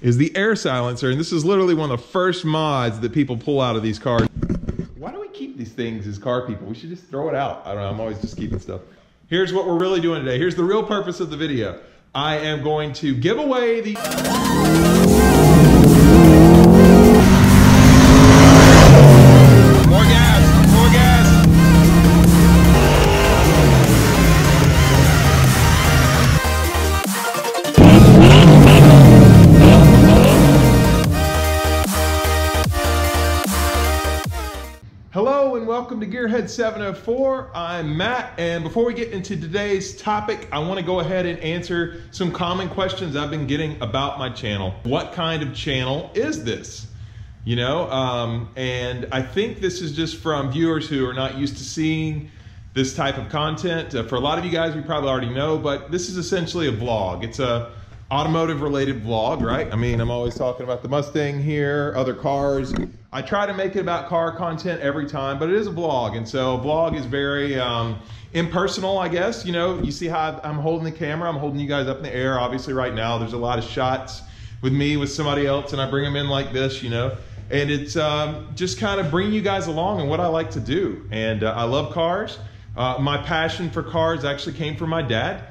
is the air silencer. And this is literally one of the first mods that people pull out of these cars. Why do we keep these things as car people? We should just throw it out. I don't know, I'm always just keeping stuff. Here's what we're really doing today. Here's the real purpose of the video. I am going to give away the... More gas, more gas. Hello and welcome to Gearhead 704. I'm Matt, and before we get into today's topic, I want to go ahead and answer some common questions I've been getting about my channel. What kind of channel is this? You know, and I think this is just from viewers who are not used to seeing this type of content. For a lot of you guys, you probably already know, but this is essentially a vlog. It's a automotive related vlog, right? I mean, I'm always talking about the Mustang here, other cars. I try to make it about car content every time, but it is a vlog. And so a vlog is very impersonal, I guess. You know, you see how I'm holding the camera. I'm holding you guys up in the air. Obviously right now, there's a lot of shots with me, with somebody else, and I bring them in like this, you know. And it's just kind of bringing you guys along and what I like to do. And I love cars. My passion for cars actually came from my dad.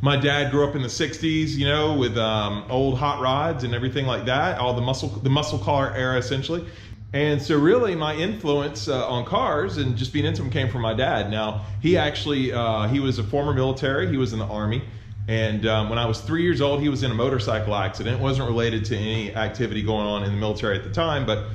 My dad grew up in the 60s, you know, with old hot rods and everything like that, all the muscle car era essentially. And so really my influence on cars and just being into them came from my dad. Now, he actually, he was a former military, he was in the Army. And when I was 3 years old, he was in a motorcycle accident. It wasn't related to any activity going on in the military at the time, but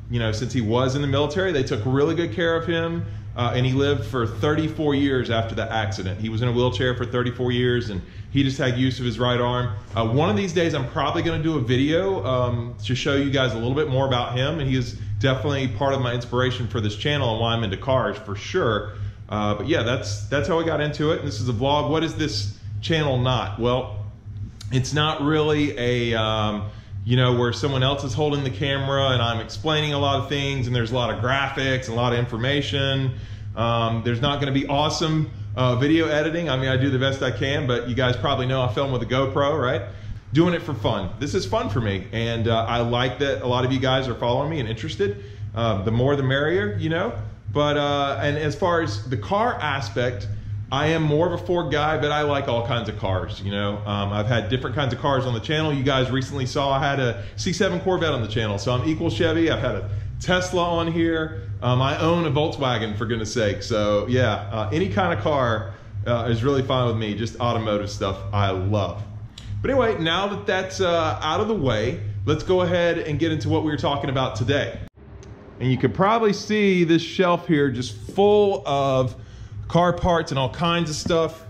you know, since he was in the military, they took really good care of him. And he lived for 34 years after that accident. He was in a wheelchair for 34 years and he just had use of his right arm. One of these days, I'm probably gonna do a video to show you guys a little bit more about him. And he is definitely part of my inspiration for this channel and why I'm into cars for sure. But yeah, that's how I got into it. And this is a vlog. What is this channel not? Well, it's not really a, you know, where someone else is holding the camera and I'm explaining a lot of things and there's a lot of graphics and a lot of information. There's not gonna be awesome video editing. I mean, I do the best I can, but you guys probably know I film with a GoPro, right? Doing it for fun. This is fun for me. And I like that a lot of you guys are following me and interested. The more the merrier, you know? But, and as far as the car aspect, I am more of a Ford guy, but I like all kinds of cars, you know. I've had different kinds of cars on the channel. You guys recently saw I had a C7 Corvette on the channel, so I'm equal Chevy. I've had a Tesla on here. I own a Volkswagen, for goodness sake. So yeah, any kind of car is really fine with me, just automotive stuff I love. But anyway, now that that's out of the way, let's go ahead and get into what we were talking about today. And you can probably see this shelf here just full of car parts and all kinds of stuff.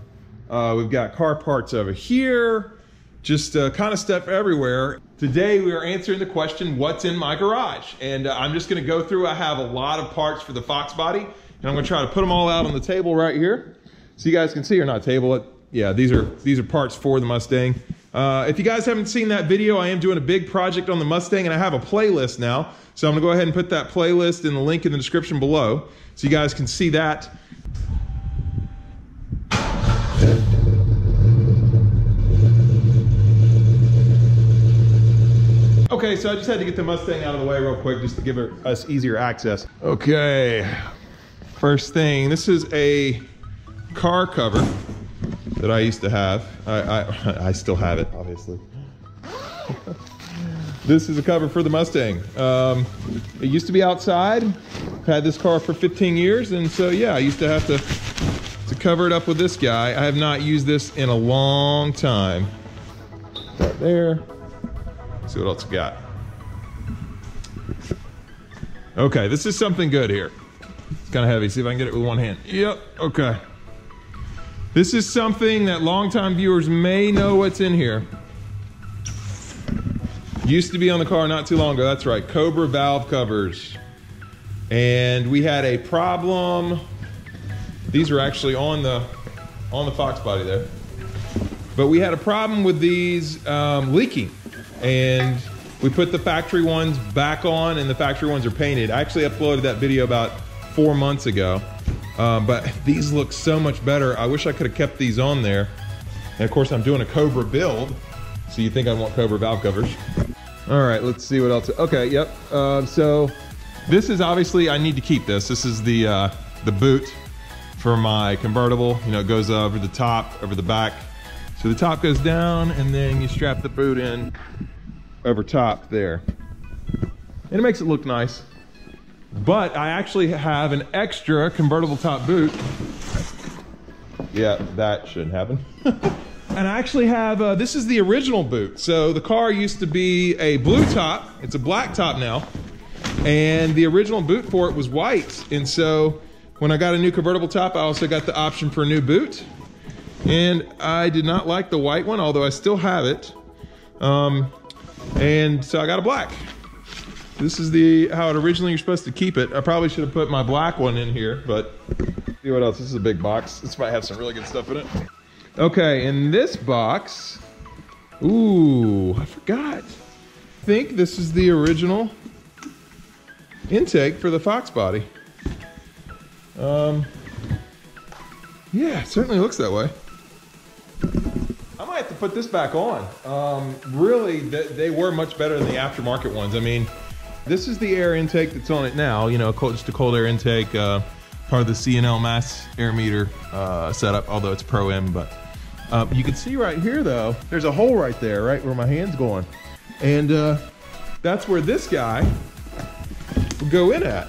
We've got car parts over here, just kind of stuff everywhere. Today we are answering the question, what's in my garage? And I'm just gonna go through, I have a lot of parts for the foxbody, and I'm gonna try to put them all out on the table right here. So you guys can see, or not table, yeah, these are parts for the Mustang. If you guys haven't seen that video, I am doing a big project on the Mustang and I have a playlist now. So I'm gonna go ahead and put that playlist in the link in the description below so you guys can see that. Okay, so I just had to get the Mustang out of the way real quick just to give us easier access. Okay, first thing, this is a car cover that I used to have. I still have it, obviously. This is a cover for the Mustang. It used to be outside. I've had this car for 15 years, and so yeah, I used to have to cover it up with this guy. I have not used this in a long time. Right there. See what else we got. Okay, this is something good here. It's kind of heavy. See if I can get it with one hand. Yep, okay. This is something that longtime viewers may know what's in here. Used to be on the car not too long ago. That's right, Cobra valve covers. And we had a problem. These are actually on the Fox body there. But we had a problem with these leaking. And we put the factory ones back on and the factory ones are painted. I actually uploaded that video about 4 months ago. But these look so much better. I wish I could have kept these on there. And of course I'm doing a Cobra build. So you think I want Cobra valve covers. All right, let's see what else. Okay, yep. So this is obviously, I need to keep this. This is the boot for my convertible. You know, it goes over the top, over the back. So the top goes down and then you strap the boot in over top there. And it makes it look nice. But I actually have an extra convertible top boot. Yeah, that shouldn't happen. And I actually have, this is the original boot. So the car used to be a blue top. It's a black top now. And the original boot for it was white. And so when I got a new convertible top, I also got the option for a new boot. And I did not like the white one, although I still have it. And so I got a black. This is how it originally you're supposed to keep it. I probably should have put my black one in here, but see what else. This is a big box. This might have some really good stuff in it. Okay, in this box, ooh, I forgot. I think this is the original intake for the foxbody. Yeah, it certainly looks that way. I might have to put this back on. Really, they were much better than the aftermarket ones. I mean, this is the air intake that's on it now. You know, just a cold air intake, part of the C&L mass air meter setup, although it's Pro-M, but you can see right here though, there's a hole right there, right where my hand's going. And that's where this guy would go in at.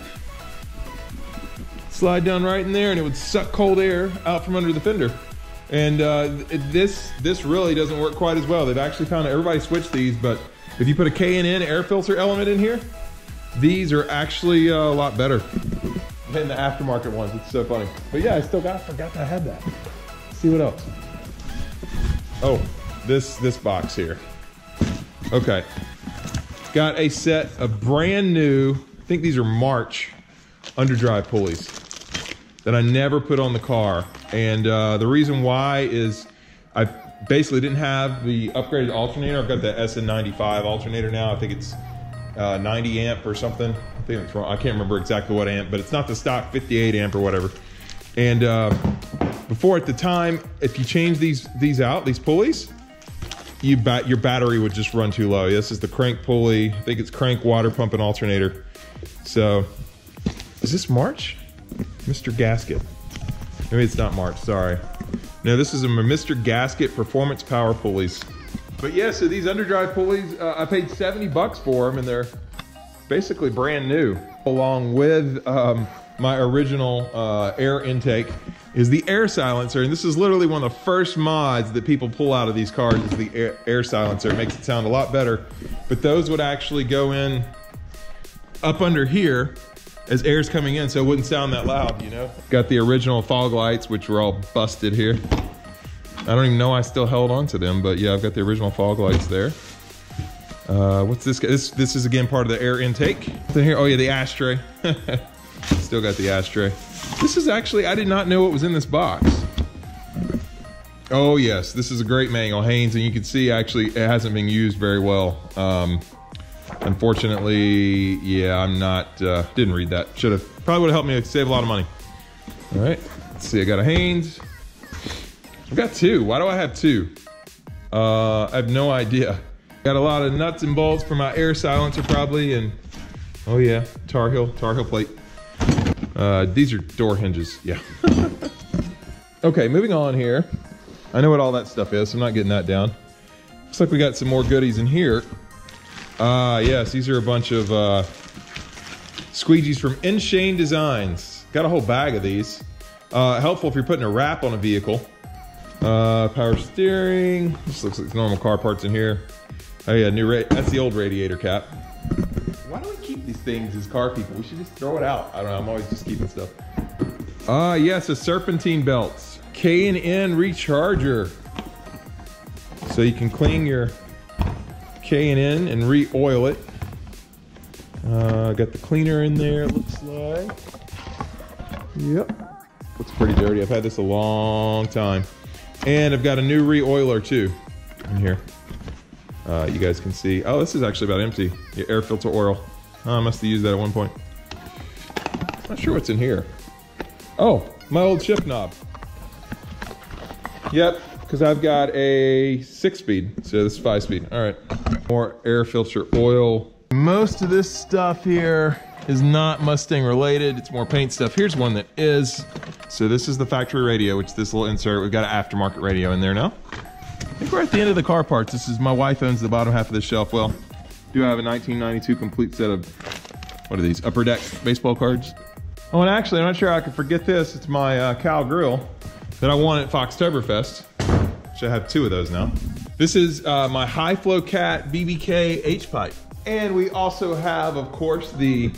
Slide down right in there and it would suck cold air out from under the fender. And this really doesn't work quite as well. They've actually found, everybody switched these, but if you put a K&N air filter element in here, these are actually a lot better than the aftermarket ones. It's so funny. But yeah, I forgot I had that. Let's see what else. Oh, this box here. Okay. Got a set of brand new, I think these are March underdrive pulleys that I never put on the car. And the reason why is I basically didn't have the upgraded alternator. I've got the SN95 alternator now. I think it's 90 amp or something. I think it's wrong. I can't remember exactly what amp, but it's not the stock 58 amp or whatever. And before at the time, if you change these out, these pulleys, your battery would just run too low. This is the crank pulley. I think it's crank water pump and alternator. So, is this March? Mr. Gasket. Maybe it's not March, sorry. No, this is a Mr. Gasket Performance Power Pulleys. But yeah, so these underdrive pulleys, I paid 70 bucks for them and they're basically brand new. Along with my original air intake is the air silencer. And this is literally one of the first mods that people pull out of these cars is the air silencer. It makes it sound a lot better. But those would actually go in up under here as air's coming in, so it wouldn't sound that loud, you know? Got the original fog lights, which were all busted here. I don't even know I still held on to them, but yeah, I've got the original fog lights there. What's this guy? This is again part of the air intake. What's in here? Oh yeah, the ashtray. Still got the ashtray. This is actually, I did not know what was in this box. Oh yes, this is a great manual, Haynes, and you can see actually it hasn't been used very well. Unfortunately, yeah, I'm not, didn't read that. Should have, probably would have helped me save a lot of money. All right, let's see, I got a Haynes. I've got two, why do I have two? I have no idea. Got a lot of nuts and bolts for my air silencer probably, and oh yeah, Tar Heel plate. These are door hinges, yeah. Okay, moving on here. I know what all that stuff is, so I'm not getting that down. Looks like we got some more goodies in here. Yes, these are a bunch of squeegees from Inshane Designs. Got a whole bag of these. Helpful if you're putting a wrap on a vehicle. Power steering. This looks like normal car parts in here. Oh yeah, that's the old radiator cap. Why do we keep these things as car people? We should just throw it out. I don't know, I'm always just keeping stuff. Yes, a serpentine belts. K&N recharger. So you can clean your K&N and re-oil it. Got the cleaner in there, looks like. Yep. Looks pretty dirty. I've had this a long time. And I've got a new re-oiler too in here. You guys can see. Oh, this is actually about empty. Yeah, air filter oil. Oh, I must have used that at one point. Not sure what's in here. Oh, my old shift knob. Yep, because I've got a 6-speed, so this is 5-speed. All right, more air filter oil. Most of this stuff here is not Mustang related. It's more paint stuff. Here's one that is. So this is the factory radio, which is this little insert. We've got an aftermarket radio in there now. I think we're at the end of the car parts. This is, my wife owns the bottom half of this shelf. Well, do have a 1992 complete set of, what are these, Upper Deck baseball cards. Oh, and actually, I'm not sure I could forget this. It's my Cal grill that I won at Foxtoberfest. Which I have 2 of those now. This is my High Flow Cat BBK H-pipe. And we also have, of course, the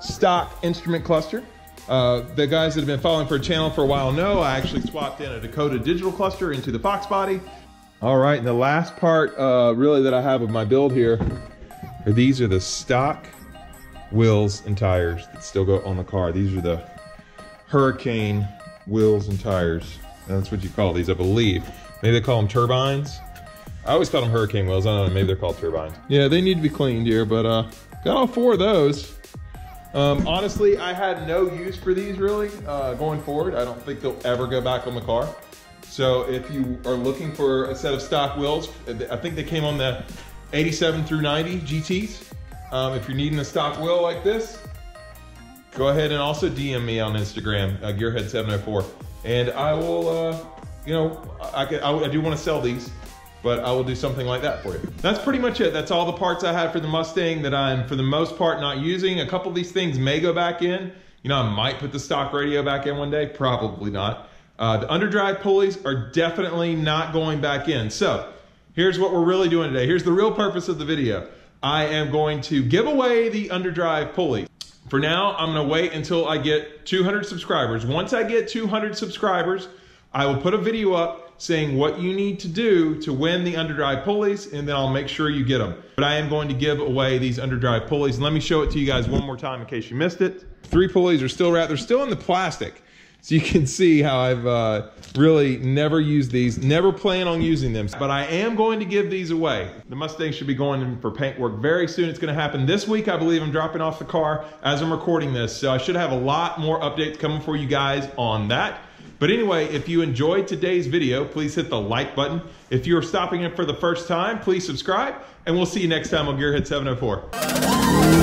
stock instrument cluster. The guys that have been following for a channel for a while know I actually swapped in a Dakota digital cluster into the foxbody. All right, and the last part really that I have of my build here, these are the stock wheels and tires that still go on the car. These are the Hurricane wheels and tires. That's what you call these, I believe. Maybe they call them turbines. I always call them Hurricane wheels. I don't know, maybe they're called turbines. Yeah, they need to be cleaned here, but got all 4 of those. Honestly, I had no use for these really going forward. I don't think they'll ever go back on the car. So if you are looking for a set of stock wheels, I think they came on the 87 through 90 GTs. If you're needing a stock wheel like this, go ahead and also DM me on Instagram, Gearhead704. And I will, you know, I do want to sell these, but I will do something like that for you. That's pretty much it. That's all the parts I have for the Mustang that I'm, for the most part, not using. A couple of these things may go back in. You know, I might put the stock radio back in one day, probably not. The underdrive pulleys are definitely not going back in. So here's what we're really doing today. Here's the real purpose of the video. I am going to give away the underdrive pulleys. For now, I'm gonna wait until I get 200 subscribers. Once I get 200 subscribers, I will put a video up saying what you need to do to win the underdrive pulleys, and then I'll make sure you get them. But I am going to give away these underdrive pulleys. And let me show it to you guys one more time in case you missed it. 3 pulleys are still wrapped. They're still in the plastic. So you can see how I've really never used these, never plan on using them. But I am going to give these away. The Mustang should be going in for paint work very soon. It's gonna happen this week. I believe I'm dropping off the car as I'm recording this. So I should have a lot more updates coming for you guys on that. But anyway, if you enjoyed today's video, please hit the like button. If you're stopping in for the first time, please subscribe. And we'll see you next time on Gearhead 704.